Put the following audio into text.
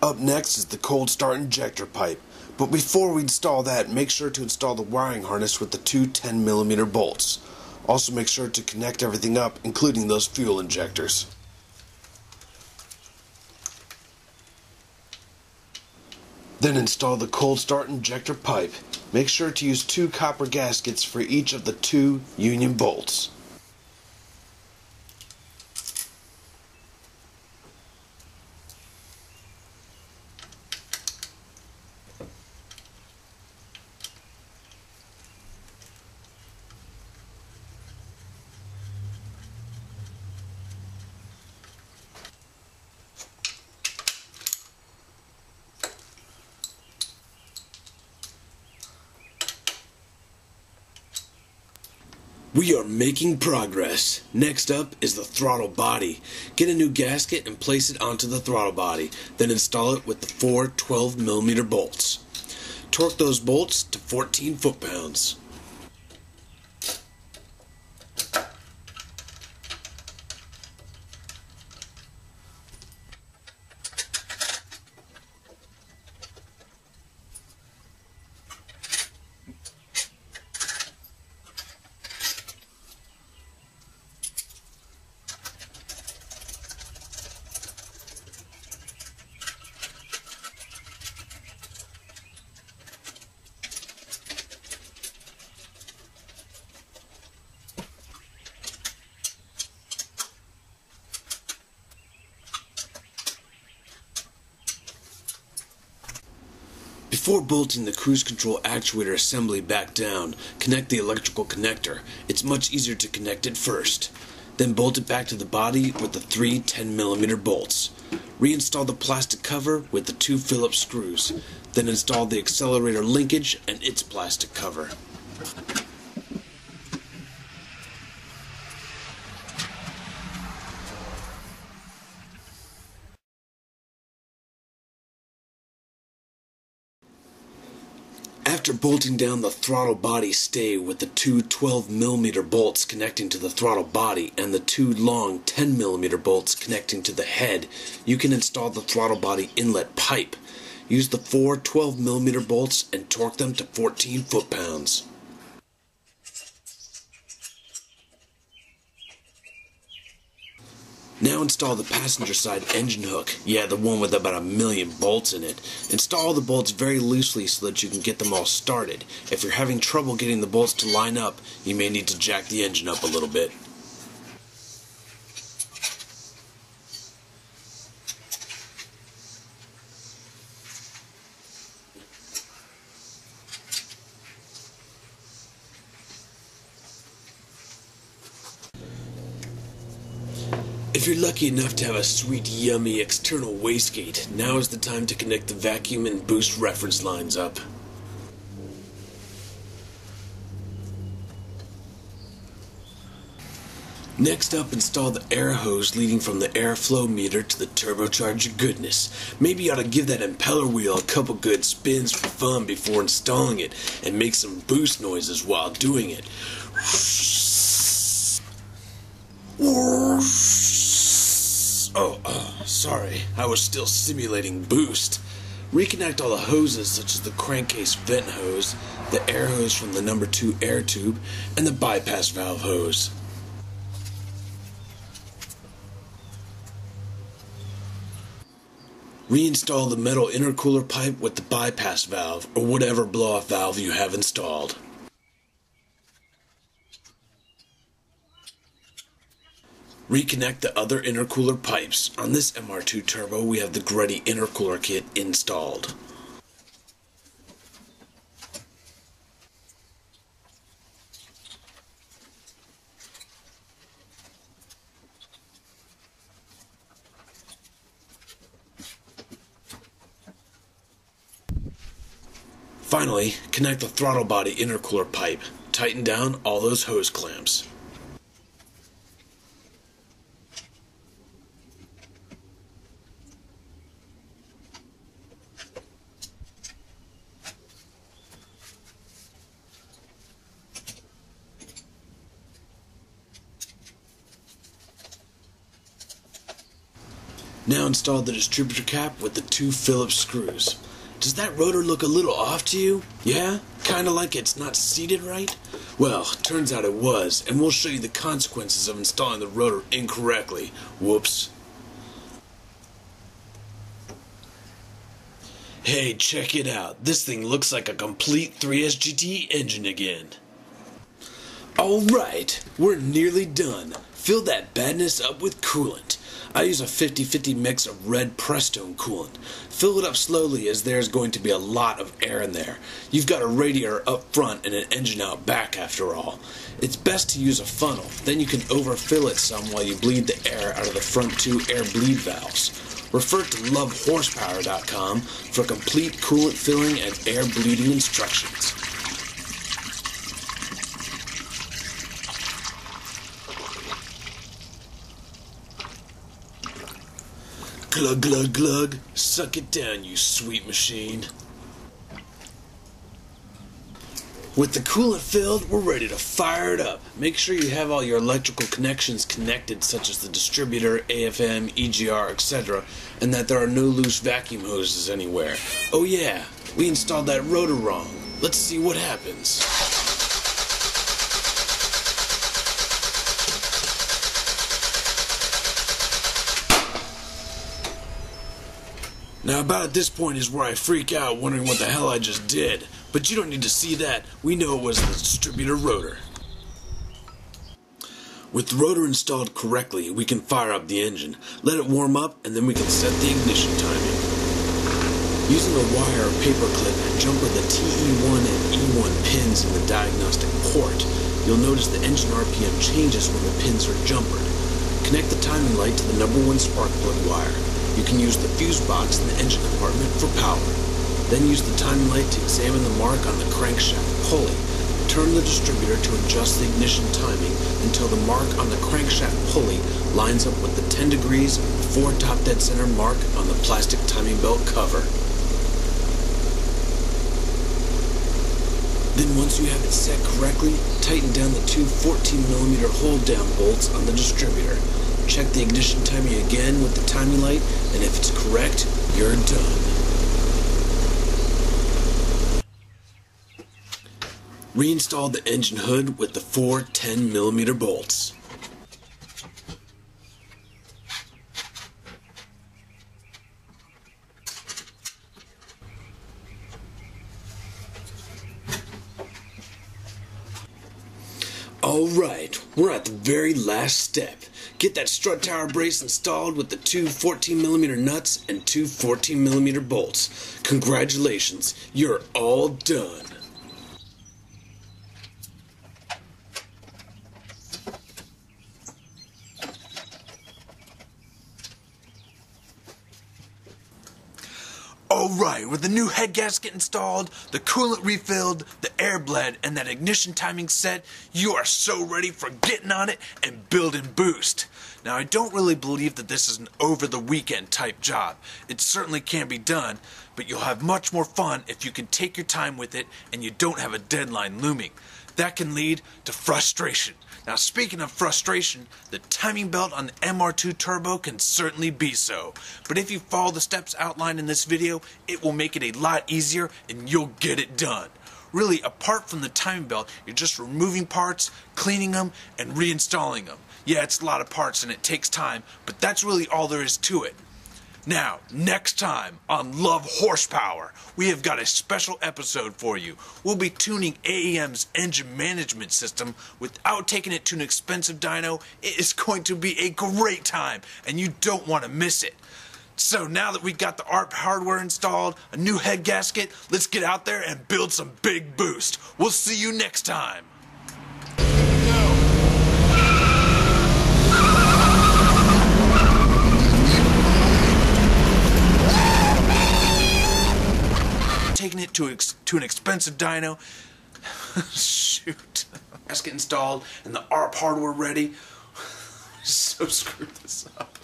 Up next is the cold start injector pipe, but before we install that, make sure to install the wiring harness with the two 10mm bolts. Also make sure to connect everything up, including those fuel injectors. Then install the cold start injector pipe. Make sure to use 2 copper gaskets for each of the 2 union bolts. We are making progress. Next up is the throttle body. Get a new gasket and place it onto the throttle body. Then install it with the 4 12mm bolts. Torque those bolts to 14 foot-pounds. Before bolting the cruise control actuator assembly back down, connect the electrical connector. It's much easier to connect it first. Then bolt it back to the body with the 3 10mm bolts. Reinstall the plastic cover with the 2 Phillips screws. Then install the accelerator linkage and its plastic cover. After bolting down the throttle body stay with the 2 12mm bolts connecting to the throttle body and the 2 long 10mm bolts connecting to the head, you can install the throttle body inlet pipe. Use the 4 12mm bolts and torque them to 14 foot-pounds. Now install the passenger side engine hook. Yeah, the one with about 1,000,000 bolts in it. Install the bolts very loosely so that you can get them all started. If you're having trouble getting the bolts to line up, you may need to jack the engine up a little bit. If you're lucky enough to have a sweet, yummy external wastegate, now is the time to connect the vacuum and boost reference lines up. Next up, install the air hose leading from the airflow meter to the turbocharger goodness. Maybe you ought to give that impeller wheel a couple good spins for fun before installing it, and make some boost noises while doing it. Sorry, I was still simulating boost. Reconnect all the hoses such as the crankcase vent hose, the air hose from the number 2 air tube, and the bypass valve hose. Reinstall the metal intercooler pipe with the bypass valve or whatever blow-off valve you have installed. Reconnect the other intercooler pipes. On this MR2 turbo, we have the Greddy intercooler kit installed. Finally, connect the throttle body intercooler pipe. Tighten down all those hose clamps. Now install the distributor cap with the 2 Phillips screws. Does that rotor look a little off to you? Yeah? Kinda like it's not seated right? Well, turns out it was, and we'll show you the consequences of installing the rotor incorrectly. Whoops. Hey, check it out. This thing looks like a complete 3SGT engine again. Alright, we're nearly done. Fill that badness up with coolant. I use a 50-50 mix of red Prestone coolant. Fill it up slowly as there's going to be a lot of air in there. You've got a radiator up front and an engine out back after all. It's best to use a funnel, then you can overfill it some while you bleed the air out of the front 2 air bleed valves. Refer to Lovehorsepower.com for complete coolant filling and air bleeding instructions. Glug, glug, glug. Suck it down, you sweet machine. With the coolant filled, we're ready to fire it up. Make sure you have all your electrical connections connected, such as the distributor, AFM, EGR, etc., and that there are no loose vacuum hoses anywhere. Oh yeah, we installed that rotor wrong. Let's see what happens. Now about at this point is where I freak out wondering what the hell I just did. But you don't need to see that. We know it was the distributor rotor. With the rotor installed correctly, we can fire up the engine. Let it warm up and then we can set the ignition timing. Using a wire or paper clip, jumper the TE1 and E1 pins in the diagnostic port. You'll notice the engine RPM changes when the pins are jumpered. Connect the timing light to the number 1 spark plug wire. You can use the fuse box in the engine compartment for power. Then use the timing light to examine the mark on the crankshaft pulley. Turn the distributor to adjust the ignition timing until the mark on the crankshaft pulley lines up with the 10 degrees before top dead center mark on the plastic timing belt cover. Then once you have it set correctly, tighten down the 2 14mm hold down bolts on the distributor. Check the ignition timing again with the timing light, and if it's correct, you're done. Reinstall the engine hood with the 4 10mm bolts. Alright, we're at the very last step. Get that strut tower brace installed with the 2 14mm nuts and 2 14mm bolts. Congratulations, you're all done. Alright, with the new head gasket installed, the coolant refilled, the air bled, and that ignition timing set, you are so ready for getting on it and building boost. Now, I don't really believe that this is an over-the-weekend type job. It certainly can be done, but you'll have much more fun if you can take your time with it and you don't have a deadline looming. That can lead to frustration. Now, speaking of frustration, the timing belt on the MR2 Turbo can certainly be so. But if you follow the steps outlined in this video, it will make it a lot easier and you'll get it done. Really, apart from the timing belt, you're just removing parts, cleaning them, and reinstalling them. Yeah, it's a lot of parts and it takes time, but that's really all there is to it. Now, next time on Love Horsepower, we have got a special episode for you. We'll be tuning AEM's engine management system without taking it to an expensive dyno. It is going to be a great time, and you don't want to miss it. So now that we've got the ARP hardware installed, a new head gasket, let's get out there and build some big boost. We'll see you next time. Taking it to an expensive dyno. Shoot. Gasket installed and the ARP hardware ready. So screwed this up.